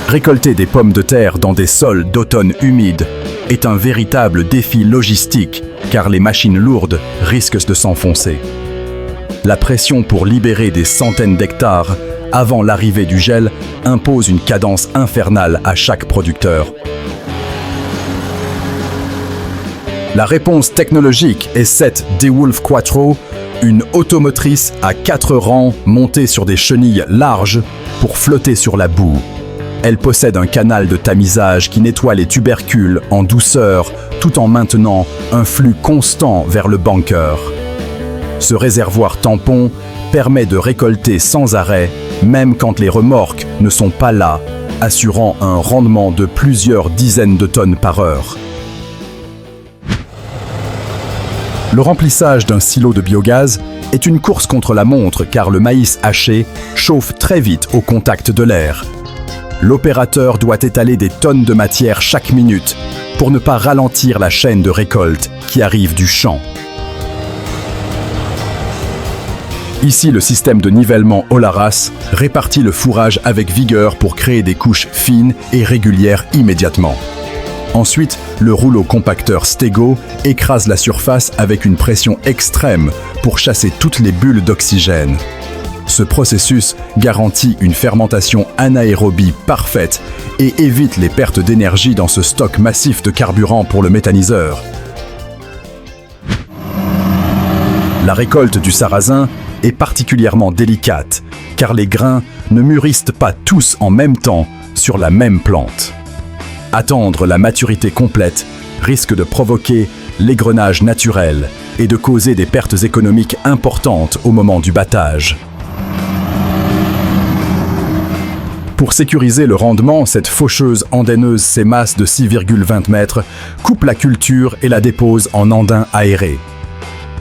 Récolter des pommes de terre dans des sols d'automne humides est un véritable défi logistique car les machines lourdes risquent de s'enfoncer. La pression pour libérer des centaines d'hectares avant l'arrivée du gel impose une cadence infernale à chaque producteur. La réponse technologique est cette DeWolf Quattro, une automotrice à 4 rangs montée sur des chenilles larges pour flotter sur la boue. Elle possède un canal de tamisage qui nettoie les tubercules en douceur tout en maintenant un flux constant vers le bunker. Ce réservoir tampon permet de récolter sans arrêt, même quand les remorques ne sont pas là, assurant un rendement de plusieurs dizaines de tonnes par heure. Le remplissage d'un silo de biogaz est une course contre la montre car le maïs haché chauffe très vite au contact de l'air. L'opérateur doit étaler des tonnes de matière chaque minute pour ne pas ralentir la chaîne de récolte qui arrive du champ. Ici, le système de nivellement Olaras répartit le fourrage avec vigueur pour créer des couches fines et régulières immédiatement. Ensuite, le rouleau compacteur Stego écrase la surface avec une pression extrême pour chasser toutes les bulles d'oxygène. Ce processus garantit une fermentation anaérobie parfaite et évite les pertes d'énergie dans ce stock massif de carburant pour le méthaniseur. La récolte du sarrasin est particulièrement délicate, car les grains ne mûrissent pas tous en même temps sur la même plante. Attendre la maturité complète risque de provoquer l'égrenage naturel et de causer des pertes économiques importantes au moment du battage. Pour sécuriser le rendement, cette faucheuse andaineuse sémasse de 6,20 mètres coupe la culture et la dépose en andin aéré.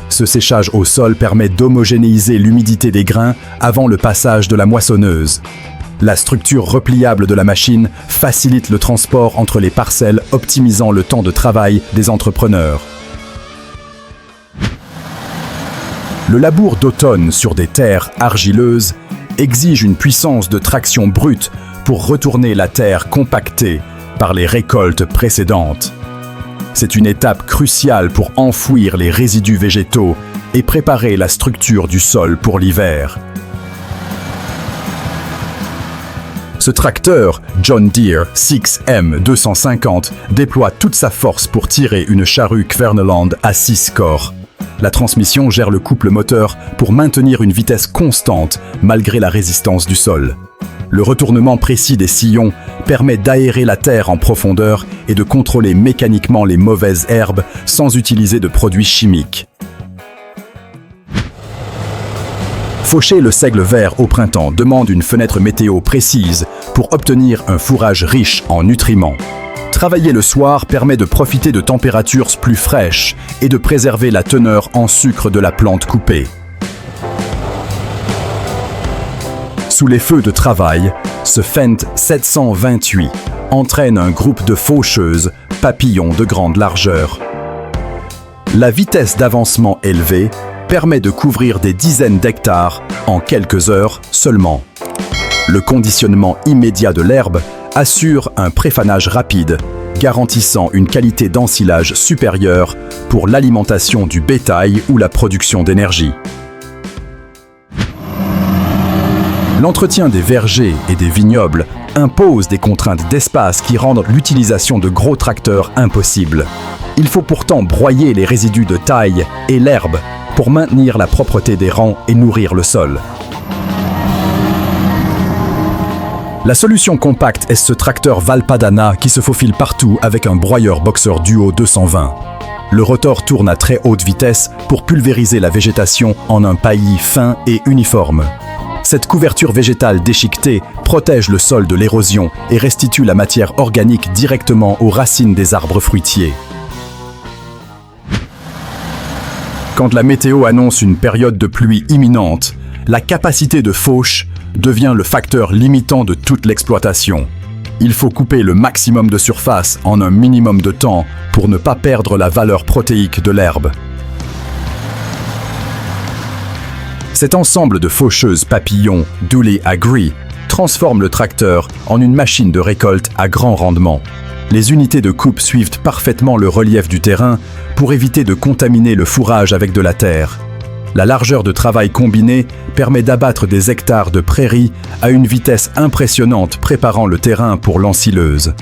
Ce séchage au sol permet d'homogénéiser l'humidité des grains avant le passage de la moissonneuse. La structure repliable de la machine facilite le transport entre les parcelles, optimisant le temps de travail des entrepreneurs. Le labour d'automne sur des terres argileuses exige une puissance de traction brute pour retourner la terre compactée par les récoltes précédentes. C'est une étape cruciale pour enfouir les résidus végétaux et préparer la structure du sol pour l'hiver. Ce tracteur, John Deere 6M250, déploie toute sa force pour tirer une charrue Kverneland à 6 corps. La transmission gère le couple moteur pour maintenir une vitesse constante malgré la résistance du sol. Le retournement précis des sillons permet d'aérer la terre en profondeur et de contrôler mécaniquement les mauvaises herbes sans utiliser de produits chimiques. Faucher le seigle vert au printemps demande une fenêtre météo précise pour obtenir un fourrage riche en nutriments. Travailler le soir permet de profiter de températures plus fraîches et de préserver la teneur en sucre de la plante coupée. Sous les feux de travail, ce Fendt 728 entraîne un groupe de faucheuses papillons de grande largeur. La vitesse d'avancement élevée permet de couvrir des dizaines d'hectares en quelques heures seulement. Le conditionnement immédiat de l'herbe assure un préfanage rapide, garantissant une qualité d'ensilage supérieure pour l'alimentation du bétail ou la production d'énergie. L'entretien des vergers et des vignobles impose des contraintes d'espace qui rendent l'utilisation de gros tracteurs impossible. Il faut pourtant broyer les résidus de taille et l'herbe pour maintenir la propreté des rangs et nourrir le sol. La solution compacte est ce tracteur Valpadana qui se faufile partout avec un broyeur Boxer Duo 220. Le rotor tourne à très haute vitesse pour pulvériser la végétation en un paillis fin et uniforme. Cette couverture végétale déchiquetée protège le sol de l'érosion et restitue la matière organique directement aux racines des arbres fruitiers. Quand la météo annonce une période de pluie imminente, la capacité de fauche devient le facteur limitant de toute l'exploitation. Il faut couper le maximum de surface en un minimum de temps pour ne pas perdre la valeur protéique de l'herbe. Cet ensemble de faucheuses papillons Dooley Agree transforme le tracteur en une machine de récolte à grand rendement. Les unités de coupe suivent parfaitement le relief du terrain pour éviter de contaminer le fourrage avec de la terre. La largeur de travail combinée permet d'abattre des hectares de prairies à une vitesse impressionnante, préparant le terrain pour l'ensileuse.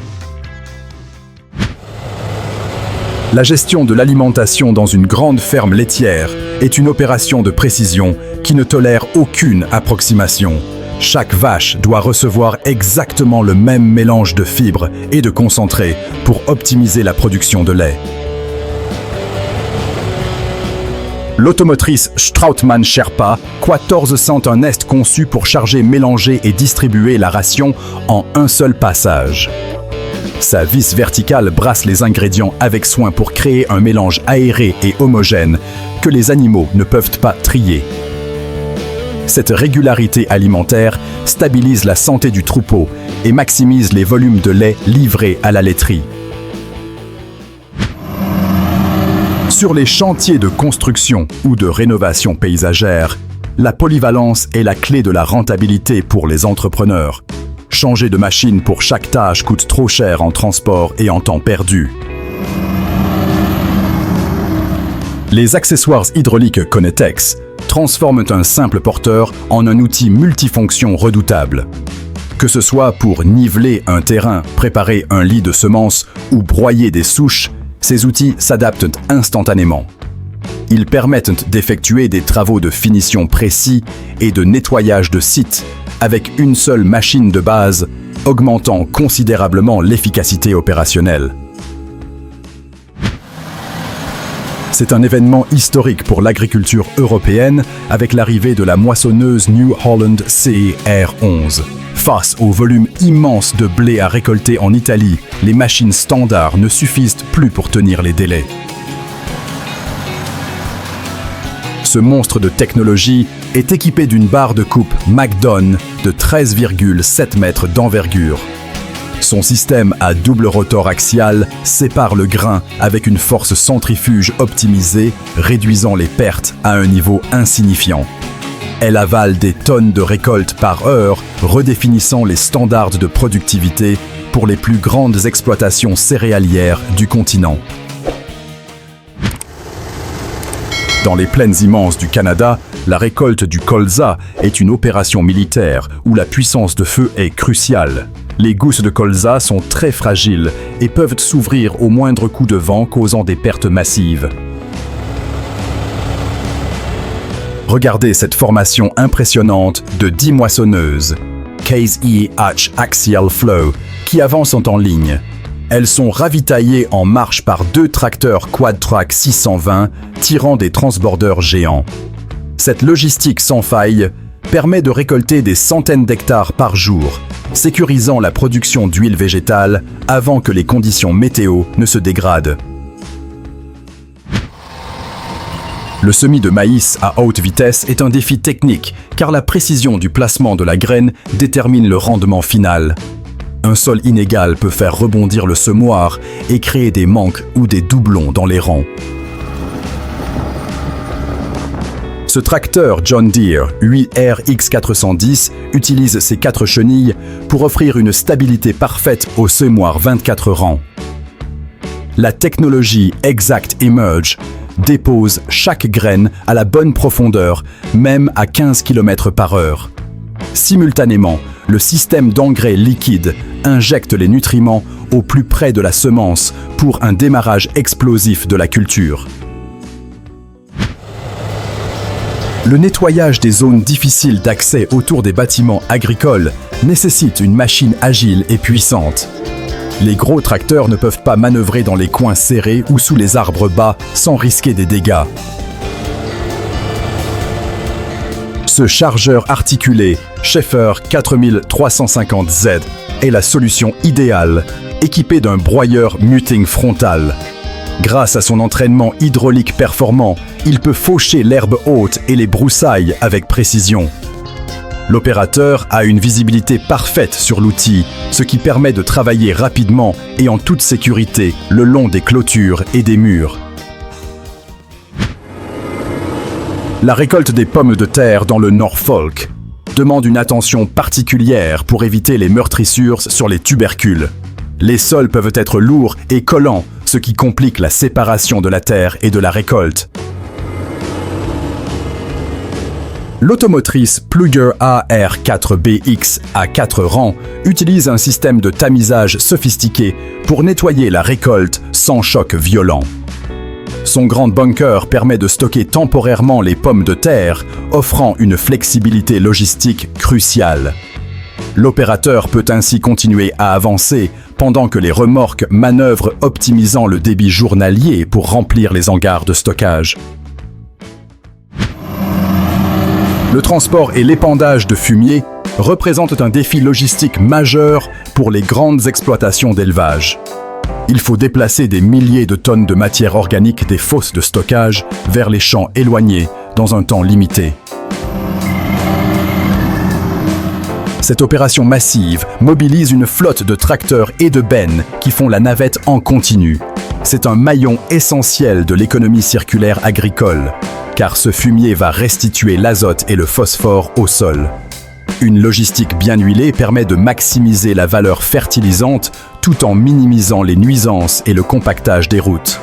La gestion de l'alimentation dans une grande ferme laitière est une opération de précision qui ne tolère aucune approximation. Chaque vache doit recevoir exactement le même mélange de fibres et de concentré pour optimiser la production de lait. L'automotrice Strautmann Sherpa 1401 est conçue pour charger, mélanger et distribuer la ration en un seul passage. Sa vis verticale brasse les ingrédients avec soin pour créer un mélange aéré et homogène que les animaux ne peuvent pas trier. Cette régularité alimentaire stabilise la santé du troupeau et maximise les volumes de lait livrés à la laiterie. Sur les chantiers de construction ou de rénovation paysagère, la polyvalence est la clé de la rentabilité pour les entrepreneurs. Changer de machine pour chaque tâche coûte trop cher en transport et en temps perdu. Les accessoires hydrauliques Conetex transforment un simple porteur en un outil multifonction redoutable. Que ce soit pour niveler un terrain, préparer un lit de semences ou broyer des souches, ces outils s'adaptent instantanément. Ils permettent d'effectuer des travaux de finition précis et de nettoyage de site avec une seule machine de base, augmentant considérablement l'efficacité opérationnelle. C'est un événement historique pour l'agriculture européenne avec l'arrivée de la moissonneuse New Holland CR11. Face au volume immense de blé à récolter en Italie, les machines standards ne suffisent plus pour tenir les délais. Ce monstre de technologie est équipé d'une barre de coupe MacDon de 13,7 mètres d'envergure. Son système à double rotor axial sépare le grain avec une force centrifuge optimisée, réduisant les pertes à un niveau insignifiant. Elle avale des tonnes de récoltes par heure, redéfinissant les standards de productivité pour les plus grandes exploitations céréalières du continent. Dans les plaines immenses du Canada, la récolte du colza est une opération militaire où la puissance de feu est cruciale. Les gousses de colza sont très fragiles et peuvent s'ouvrir au moindre coup de vent, causant des pertes massives. Regardez cette formation impressionnante de 10 moissonneuses, Case EH Axial Flow, qui avancent en ligne. Elles sont ravitaillées en marche par 2 tracteurs Quadtrac 620 tirant des transbordeurs géants. Cette logistique sans faille permet de récolter des centaines d'hectares par jour, sécurisant la production d'huile végétale avant que les conditions météo ne se dégradent. Le semis de maïs à haute vitesse est un défi technique car la précision du placement de la graine détermine le rendement final. Un sol inégal peut faire rebondir le semoir et créer des manques ou des doublons dans les rangs. Ce tracteur John Deere 8RX410 utilise ses 4 chenilles pour offrir une stabilité parfaite au semoir 24 rangs. La technologie Exact Emerge dépose chaque graine à la bonne profondeur, même à 15 km/h. Simultanément, le système d'engrais liquide injecte les nutriments au plus près de la semence pour un démarrage explosif de la culture. Le nettoyage des zones difficiles d'accès autour des bâtiments agricoles nécessite une machine agile et puissante. Les gros tracteurs ne peuvent pas manœuvrer dans les coins serrés ou sous les arbres bas sans risquer des dégâts. Ce chargeur articulé Schaeffer 4350Z est la solution idéale, équipé d'un broyeur muting frontal. Grâce à son entraînement hydraulique performant, il peut faucher l'herbe haute et les broussailles avec précision. L'opérateur a une visibilité parfaite sur l'outil, ce qui permet de travailler rapidement et en toute sécurité le long des clôtures et des murs. La récolte des pommes de terre dans le Norfolk. demandent une attention particulière pour éviter les meurtrissures sur les tubercules. Les sols peuvent être lourds et collants, ce qui complique la séparation de la terre et de la récolte. L'automotrice Plugger AR4BX à 4 rangs utilise un système de tamisage sophistiqué pour nettoyer la récolte sans choc violent. Son grand bunker permet de stocker temporairement les pommes de terre, offrant une flexibilité logistique cruciale. L'opérateur peut ainsi continuer à avancer pendant que les remorques manœuvrent, optimisant le débit journalier pour remplir les hangars de stockage. Le transport et l'épandage de fumier représentent un défi logistique majeur pour les grandes exploitations d'élevage. Il faut déplacer des milliers de tonnes de matière organique des fosses de stockage vers les champs éloignés dans un temps limité. Cette opération massive mobilise une flotte de tracteurs et de bennes qui font la navette en continu. C'est un maillon essentiel de l'économie circulaire agricole, car ce fumier va restituer l'azote et le phosphore au sol. Une logistique bien huilée permet de maximiser la valeur fertilisante tout en minimisant les nuisances et le compactage des routes.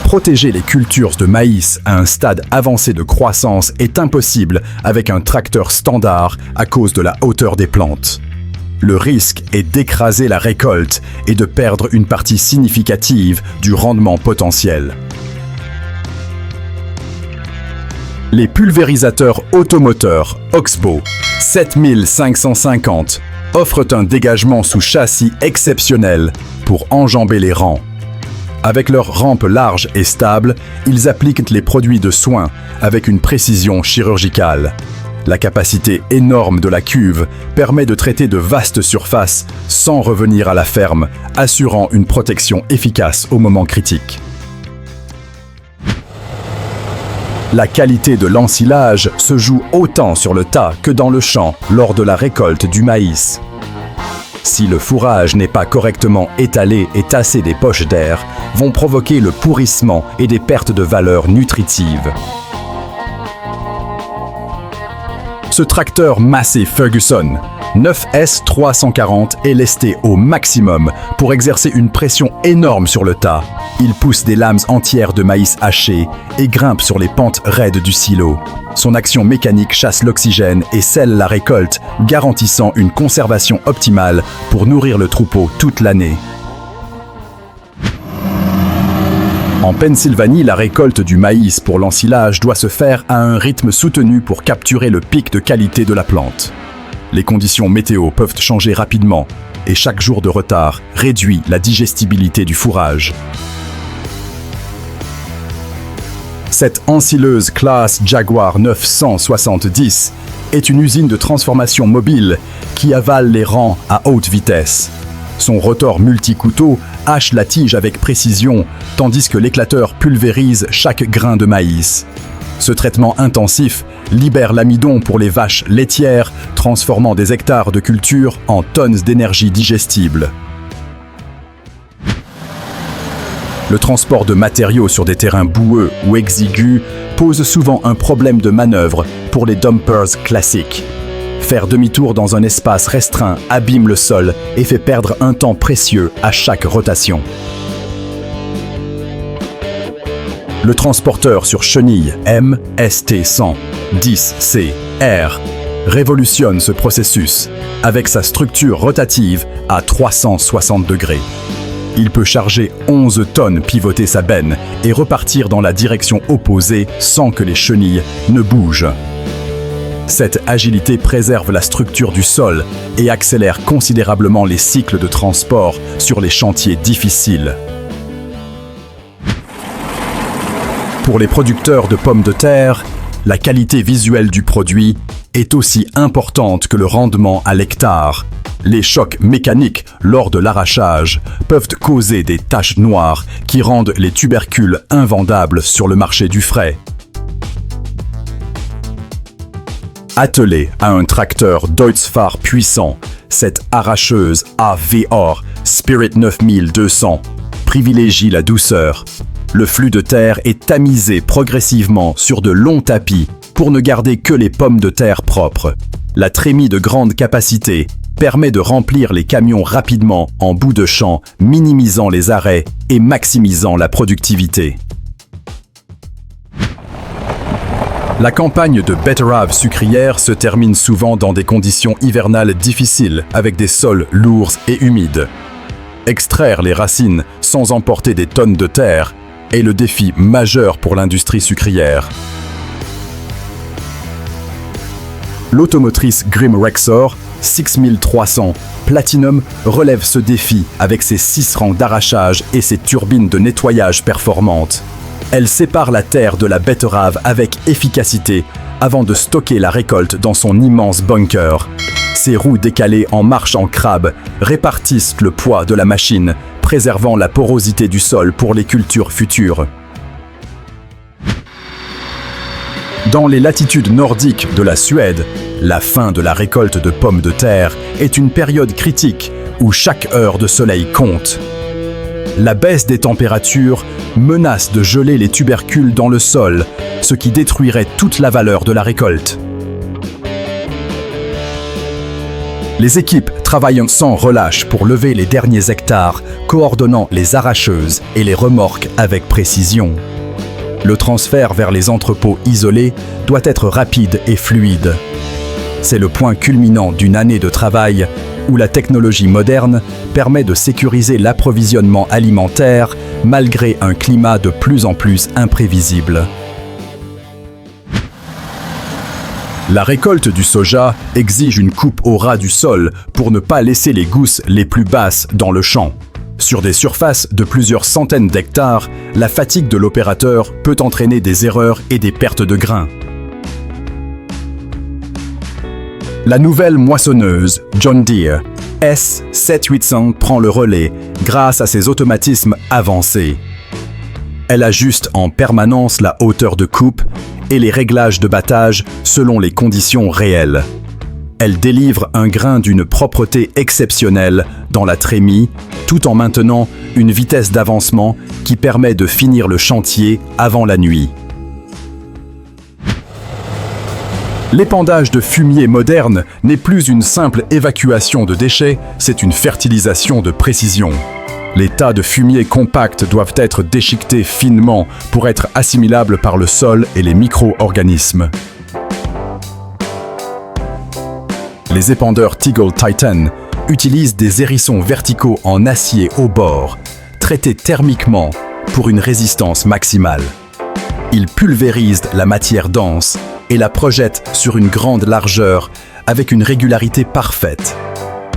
Protéger les cultures de maïs à un stade avancé de croissance est impossible avec un tracteur standard à cause de la hauteur des plantes. Le risque est d'écraser la récolte et de perdre une partie significative du rendement potentiel. Les pulvérisateurs automoteurs Oxbow 7550 offrent un dégagement sous châssis exceptionnel pour enjamber les rangs. Avec leurs rampes larges et stables, ils appliquent les produits de soin avec une précision chirurgicale. La capacité énorme de la cuve permet de traiter de vastes surfaces sans revenir à la ferme, assurant une protection efficace au moment critique. La qualité de l'ensilage se joue autant sur le tas que dans le champ lors de la récolte du maïs. Si le fourrage n'est pas correctement étalé et tassé, des poches d'air vont provoquer le pourrissement et des pertes de valeur nutritive. Ce tracteur Massey Ferguson 9S340 est lesté au maximum pour exercer une pression énorme sur le tas. Il pousse des lames entières de maïs haché et grimpe sur les pentes raides du silo. Son action mécanique chasse l'oxygène et scelle la récolte, garantissant une conservation optimale pour nourrir le troupeau toute l'année. En Pennsylvanie, la récolte du maïs pour l'ensilage doit se faire à un rythme soutenu pour capturer le pic de qualité de la plante. Les conditions météo peuvent changer rapidement et chaque jour de retard réduit la digestibilité du fourrage. Cette ensileuse classe Jaguar 970 est une usine de transformation mobile qui avale les rangs à haute vitesse. Son rotor multi-couteau hache la tige avec précision, tandis que l'éclateur pulvérise chaque grain de maïs. Ce traitement intensif libère l'amidon pour les vaches laitières, transformant des hectares de culture en tonnes d'énergie digestible. Le transport de matériaux sur des terrains boueux ou exigus pose souvent un problème de manœuvre pour les dumpers classiques. Faire demi-tour dans un espace restreint abîme le sol et fait perdre un temps précieux à chaque rotation. Le transporteur sur chenille MST110CR révolutionne ce processus avec sa structure rotative à 360 degrés. Il peut charger 11 tonnes, pivoter sa benne et repartir dans la direction opposée sans que les chenilles ne bougent. Cette agilité préserve la structure du sol et accélère considérablement les cycles de transport sur les chantiers difficiles. Pour les producteurs de pommes de terre, la qualité visuelle du produit est aussi importante que le rendement à l'hectare. Les chocs mécaniques lors de l'arrachage peuvent causer des taches noires qui rendent les tubercules invendables sur le marché du frais. Attelée à un tracteur Deutz-Fahr puissant, cette arracheuse AVR Spirit 9200 privilégie la douceur. Le flux de terre est tamisé progressivement sur de longs tapis pour ne garder que les pommes de terre propres. La trémie de grande capacité permet de remplir les camions rapidement en bout de champ, minimisant les arrêts et maximisant la productivité. La campagne de betterave sucrière se termine souvent dans des conditions hivernales difficiles avec des sols lourds et humides. Extraire les racines sans emporter des tonnes de terre est le défi majeur pour l'industrie sucrière. L'automotrice Grimm Rexor 6300 Platinum relève ce défi avec ses 6 rangs d'arrachage et ses turbines de nettoyage performantes. Elle sépare la terre de la betterave avec efficacité avant de stocker la récolte dans son immense bunker. Ses roues décalées en marche en crabe répartissent le poids de la machine, préservant la porosité du sol pour les cultures futures. Dans les latitudes nordiques de la Suède, la fin de la récolte de pommes de terre est une période critique où chaque heure de soleil compte. La baisse des températures menace de geler les tubercules dans le sol, ce qui détruirait toute la valeur de la récolte. Les équipes travaillent sans relâche pour lever les derniers hectares, coordonnant les arracheuses et les remorques avec précision. Le transfert vers les entrepôts isolés doit être rapide et fluide. C'est le point culminant d'une année de travail où la technologie moderne permet de sécuriser l'approvisionnement alimentaire malgré un climat de plus en plus imprévisible. La récolte du soja exige une coupe au ras du sol pour ne pas laisser les gousses les plus basses dans le champ. Sur des surfaces de plusieurs centaines d'hectares, la fatigue de l'opérateur peut entraîner des erreurs et des pertes de grains. La nouvelle moissonneuse John Deere S7800 prend le relais grâce à ses automatismes avancés. Elle ajuste en permanence la hauteur de coupe et les réglages de battage selon les conditions réelles. Elle délivre un grain d'une propreté exceptionnelle dans la trémie, tout en maintenant une vitesse d'avancement qui permet de finir le chantier avant la nuit. L'épandage de fumier moderne n'est plus une simple évacuation de déchets, c'est une fertilisation de précision. Les tas de fumier compacts doivent être déchiquetés finement pour être assimilables par le sol et les micro-organismes. Les épandeurs Teagle Titan utilisent des hérissons verticaux en acier au bord, traités thermiquement pour une résistance maximale. Ils pulvérisent la matière dense et la projettent sur une grande largeur avec une régularité parfaite.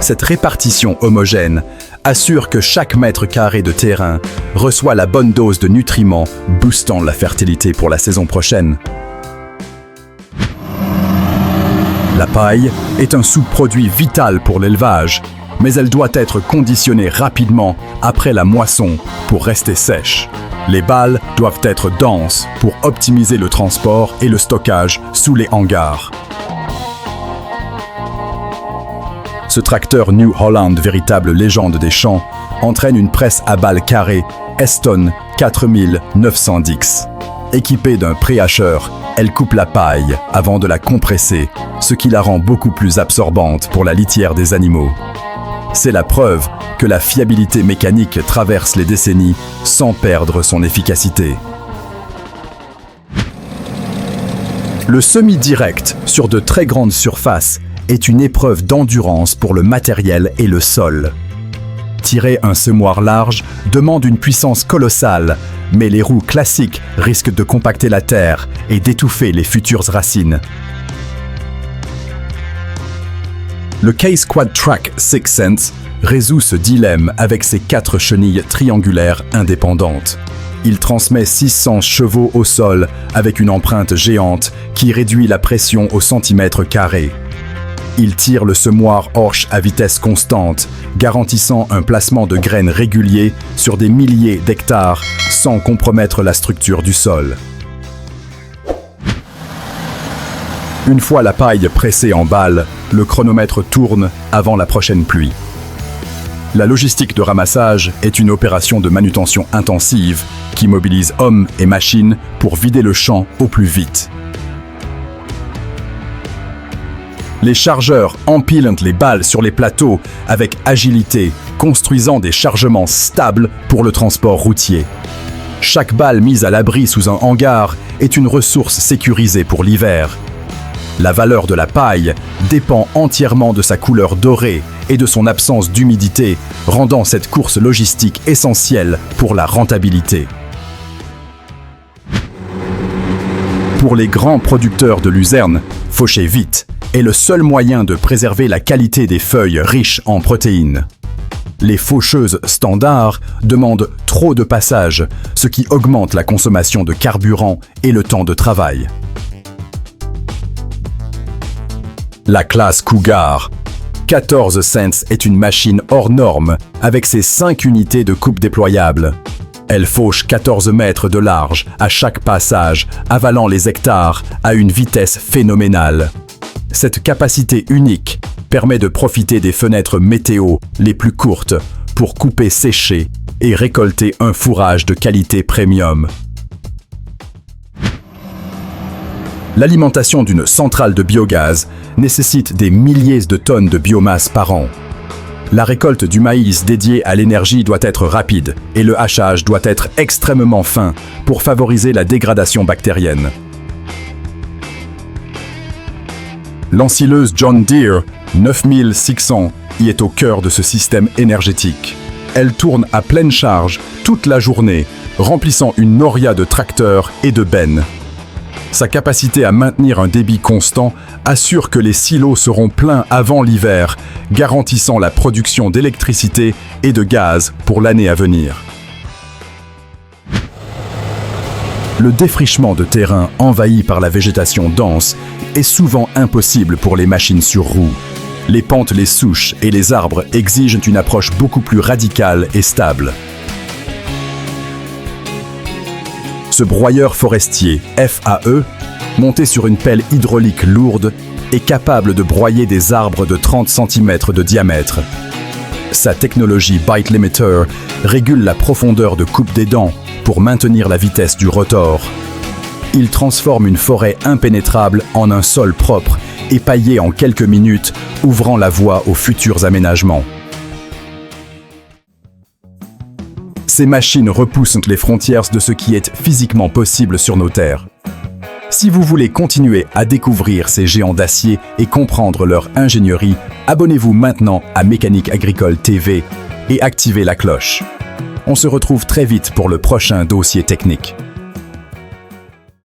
Cette répartition homogène assure que chaque mètre carré de terrain reçoit la bonne dose de nutriments, boostant la fertilité pour la saison prochaine. La paille est un sous-produit vital pour l'élevage, mais elle doit être conditionnée rapidement après la moisson pour rester sèche. Les balles doivent être denses pour optimiser le transport et le stockage sous les hangars. Ce tracteur New Holland, véritable légende des champs, entraîne une presse à balles carrées Eston 4910. Équipée d'un préhacheur, elle coupe la paille avant de la compresser, ce qui la rend beaucoup plus absorbante pour la litière des animaux. C'est la preuve que la fiabilité mécanique traverse les décennies sans perdre son efficacité. Le semi-direct sur de très grandes surfaces est une épreuve d'endurance pour le matériel et le sol. Tirer un semoir large demande une puissance colossale, mais les roues classiques risquent de compacter la terre et d'étouffer les futures racines. Le K-Squad Track 6 Sense résout ce dilemme avec ses 4 chenilles triangulaires indépendantes. Il transmet 600 chevaux au sol avec une empreinte géante qui réduit la pression au centimètre carré. Il tire le semoir Horsch à vitesse constante, garantissant un placement de graines régulier sur des milliers d'hectares sans compromettre la structure du sol. Une fois la paille pressée en balles, le chronomètre tourne avant la prochaine pluie. La logistique de ramassage est une opération de manutention intensive qui mobilise hommes et machines pour vider le champ au plus vite. Les chargeurs empilent les balles sur les plateaux avec agilité, construisant des chargements stables pour le transport routier. Chaque balle mise à l'abri sous un hangar est une ressource sécurisée pour l'hiver. La valeur de la paille dépend entièrement de sa couleur dorée et de son absence d'humidité, rendant cette course logistique essentielle pour la rentabilité. Pour les grands producteurs de luzerne, faucher vite est le seul moyen de préserver la qualité des feuilles riches en protéines. Les faucheuses standards demandent trop de passages, ce qui augmente la consommation de carburant et le temps de travail. La classe Cougar. 14 cents est une machine hors norme avec ses 5 unités de coupe déployables. Elle fauche 14 mètres de large à chaque passage, avalant les hectares à une vitesse phénoménale. Cette capacité unique permet de profiter des fenêtres météo les plus courtes pour couper, sécher et récolter un fourrage de qualité premium. L'alimentation d'une centrale de biogaz nécessite des milliers de tonnes de biomasse par an. La récolte du maïs dédié à l'énergie doit être rapide et le hachage doit être extrêmement fin pour favoriser la dégradation bactérienne. L'ensileuse John Deere 9600 y est au cœur de ce système énergétique. Elle tourne à pleine charge toute la journée, remplissant une noria de tracteurs et de bennes. Sa capacité à maintenir un débit constant assure que les silos seront pleins avant l'hiver, garantissant la production d'électricité et de gaz pour l'année à venir. Le défrichement de terrains envahis par la végétation dense est souvent impossible pour les machines sur roues. Les pentes, les souches et les arbres exigent une approche beaucoup plus radicale et stable. Ce broyeur forestier FAE, monté sur une pelle hydraulique lourde, est capable de broyer des arbres de 30 cm de diamètre. Sa technologie Bite Limiter régule la profondeur de coupe des dents pour maintenir la vitesse du rotor. Il transforme une forêt impénétrable en un sol propre et paillé en quelques minutes, ouvrant la voie aux futurs aménagements. Ces machines repoussent les frontières de ce qui est physiquement possible sur nos terres. Si vous voulez continuer à découvrir ces géants d'acier et comprendre leur ingénierie, abonnez-vous maintenant à Mécanique Agricole TV et activez la cloche. On se retrouve très vite pour le prochain dossier technique.